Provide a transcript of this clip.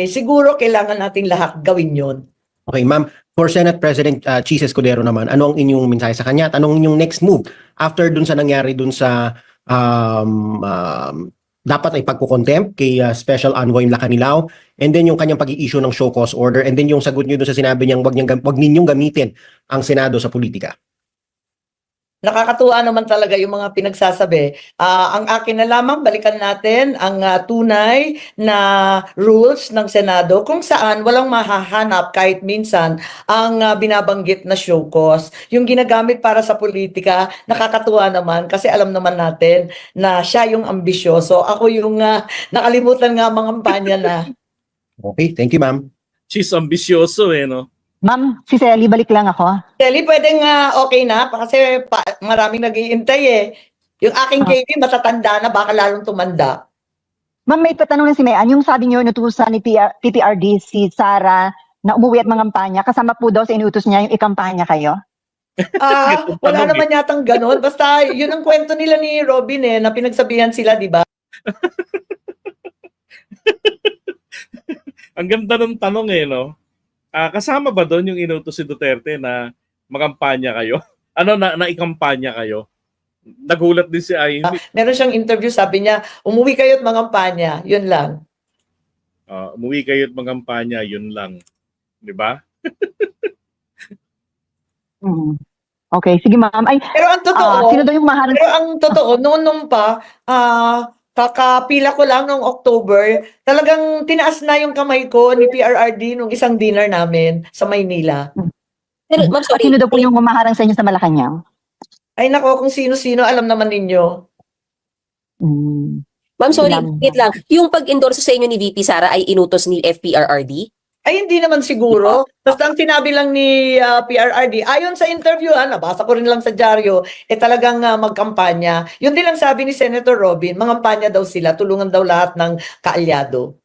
siguro kailangan natin lahat gawin yon. Okay, ma'am. For Senate President Chis Escudero naman, ano ang inyong mensahe sa kanya at anong inyong next move after dun sa nangyari dun sa dapat ay pagkukontempt kay Special Envoy Lacanilao, and then yung kanyang pag-i-issue ng show cause order, and then yung sagot niyo dun sa sinabi niyang wag ninyong gamitin ang Senado sa politika? Nakakatuwa naman talaga yung mga pinagsasabi. Ang akin na lamang, balikan natin ang tunay na rules ng Senado kung saan walang mahahanap kahit minsan ang binabanggit na show cause. Yung ginagamit para sa politika, nakakatuwa naman kasi alam naman natin na siya yung ambisyoso. Ako yung nakalimutan nga mga kampanya na. Okay, thank you, ma'am. She's ambisyoso no? Ma'am, si Selly, balik lang ako. Kelly, pwedeng okay na kasi maraming nag-iintay eh. Yung aking KB matatanda na, baka lalong tumanda. Ma'am, may patanong lang si Mayan. Yung sabi niyo, inutusan ni PTRD si Sara na umuwi at mangampanya, kasama po daw sa inutos niya yung ikampanya kayo? Wala naman yatang ganon. Basta yun ang kwento nila ni Robin na pinagsabihan sila, di ba? Ang ganda ng tanong no? Kasama ba doon yung inutos si Duterte na magampanya kayo? Na ikampanya kayo? Nagulat din si Amy. Meron siyang interview, sabi niya, umuwi kayo at mangampanya. Yun lang. Umuwi kayo at mangampanya, yun lang. Di ba? Okay, sige ma'am. Pero ang totoo, sino daw yung maharang? Pero ang totoo, noon pa, kakapila ko lang noong October, talagang tinaas na yung kamay ko ni PRRD nung isang dinner namin sa Maynila. Pero, ma'am, sorry. Sino daw po yung humaharang sa inyo sa Malacanang? Ay nako, kung sino-sino, alam naman ninyo. Ma'am, sorry, wait lang. Yung pag-endorse sa inyo ni VP Sara ay inutos ni FPRRD? Ay hindi naman siguro. Basta ang sinabi lang ni PRRD, ayon sa interview, nabasa ko rin lang sa dyaryo, talagang magkampanya. Yun din lang sabi ni Senator Robin, mangampanya daw sila, tulungan daw lahat ng kaalyado.